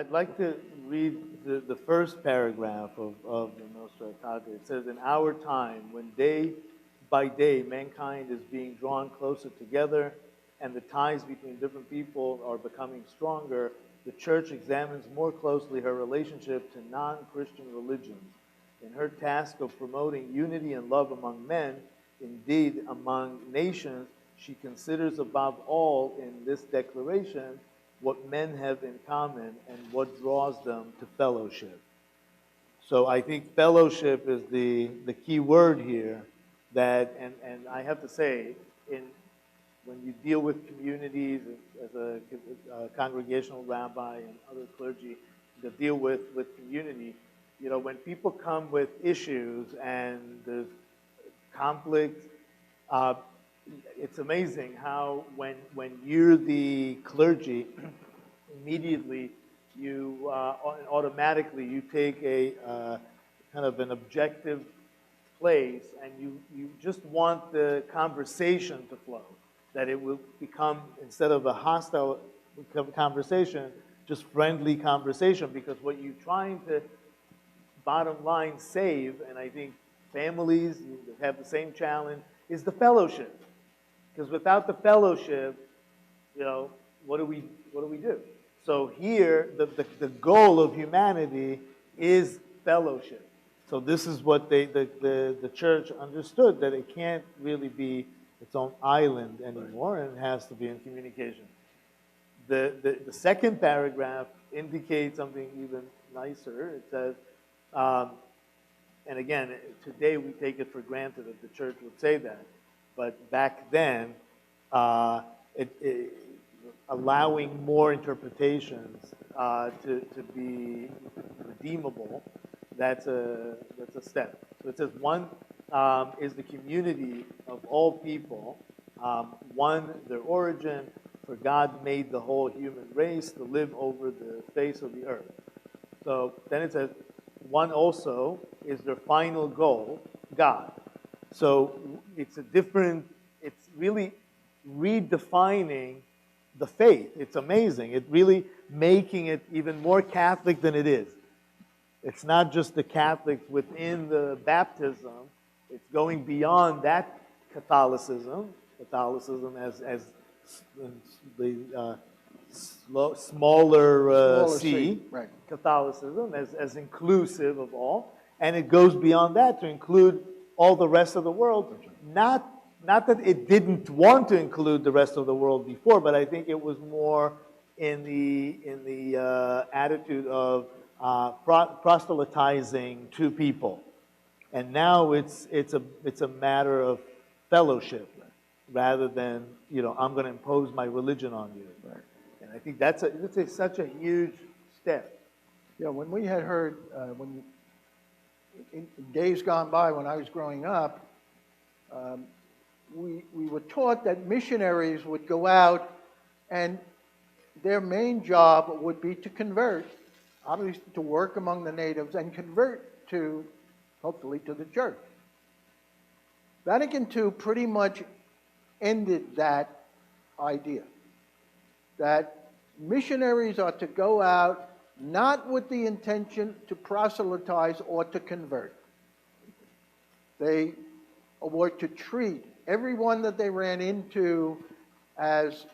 I'd like to read the first paragraph of the Nostra Aetate. It says, in our time, when day by day mankind is being drawn closer together and the ties between different people are becoming stronger, the Church examines more closely her relationship to non-Christian religions. In her task of promoting unity and love among men, indeed among nations, she considers above all in this declaration what men have in common and what draws them to fellowship. So I think fellowship is the key word here. That and I have to say, when you deal with communities as a congregational rabbi and other clergy that deal with community, you know, when people come with issues and there's conflict, it's amazing how when you're the clergy, immediately you automatically you take a kind of an objective place, and you just want the conversation to flow, that it will become, instead of a hostile conversation, just friendly conversation, because what you're trying to, bottom line, save, and I think families have the same challenge, is the fellowship. Because without the fellowship, you know, what do we do? So here, the goal of humanity is fellowship. So this is what the Church understood, that it can't really be its own island anymore, and it has to be in communication. The second paragraph indicates something even nicer. It says, and again, today we take it for granted that the Church would say that, but back then, allowing more interpretations to be redeemable, that's a step. So it says, one is the community of all people, one, their origin, for God made the whole human race to live over the face of the earth. So then it says, one also is their final goal, God. So it's it's really redefining the faith. It's amazing. It's really making it even more Catholic than it is. It's not just the Catholics within the baptism. It's going beyond that Catholicism as the smaller C, right. Catholicism as inclusive of all. And it goes beyond that to include all the rest of the world. Not that it didn't want to include the rest of the world before, but I think it was more in the attitude of proselytizing to people. And now it's a matter of fellowship rather than, you know, I'm going to impose my religion on you. Right. And I think that's such a huge step. Yeah, when we had heard, in days gone by when I was growing up, we were taught that missionaries would go out and their main job would be to convert, obviously to work among the natives and convert to, hopefully, to the Church. Vatican II pretty much ended that idea, that missionaries are to go out not with the intention to proselytize or to convert. They were to treat everyone that they ran into as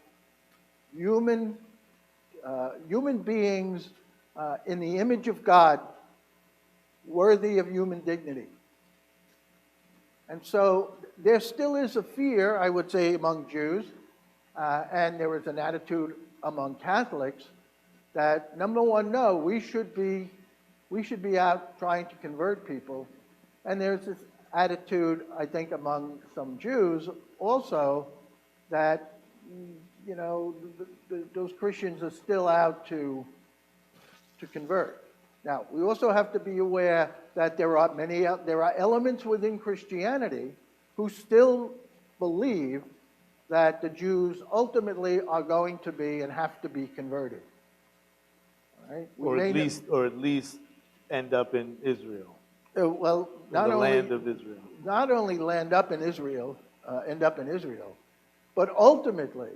human beings in the image of God, worthy of human dignity. And so there still is a fear, I would say, among Jews, and there is an attitude among Catholics that, number one, no, we should be out trying to convert people. And there's this attitude, I think, among some Jews also, that, you know, those Christians are still out to convert. Now, we also have to be aware that there are elements within Christianity who still believe that the Jews ultimately are going to be and have to be converted. Right? Or at least end up in Israel. Well, not only land of Israel. Not only end up in Israel, but ultimately,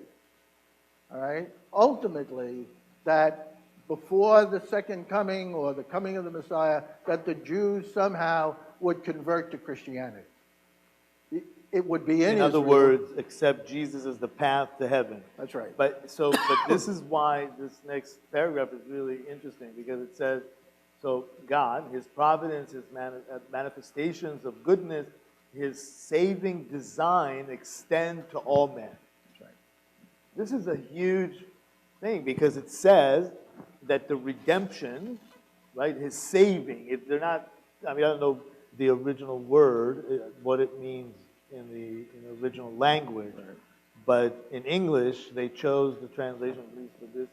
all right, ultimately that before the second coming or the coming of the Messiah, that the Jews somehow would convert to Christianity. It would be in other Israel. words, accept Jesus as the path to heaven. That's right. But this is why this next paragraph is really interesting, because it says, so God, his providence, his manifestations of goodness, his saving design extend to all men. That's right. This is a huge thing, because it says that the redemption, right, his saving, if they're not, I mean, I don't know the original word, what it means in the original language, right, but in English, they chose the translation, at least for this,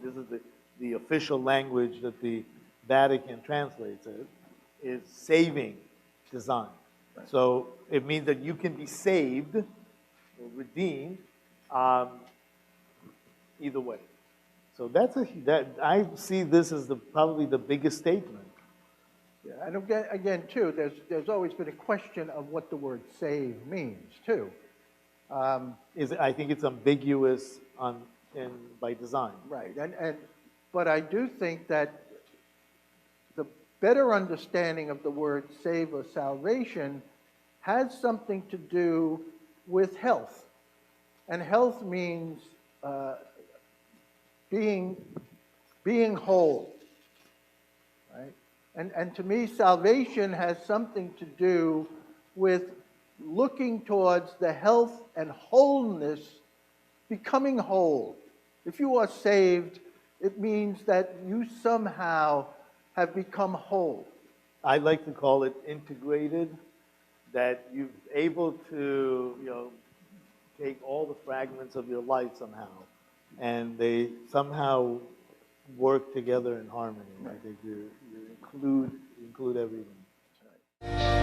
this is the official language that the Vatican translates it, is saving design. Right. So it means that you can be saved or redeemed either way. So I see this as probably the biggest statement. Yeah, and again, too, there's always been a question of what the word "save" means, too. I think it's ambiguous by design. Right, but I do think that the better understanding of the word "save" or salvation has something to do with health, and health means being whole. Right? And to me, salvation has something to do with looking towards the health and wholeness, becoming whole. If you are saved, it means that you somehow have become whole. I like to call it integrated, that you're able to, take all the fragments of your life somehow, and they somehow work together in harmony. I think you include everything. That's right.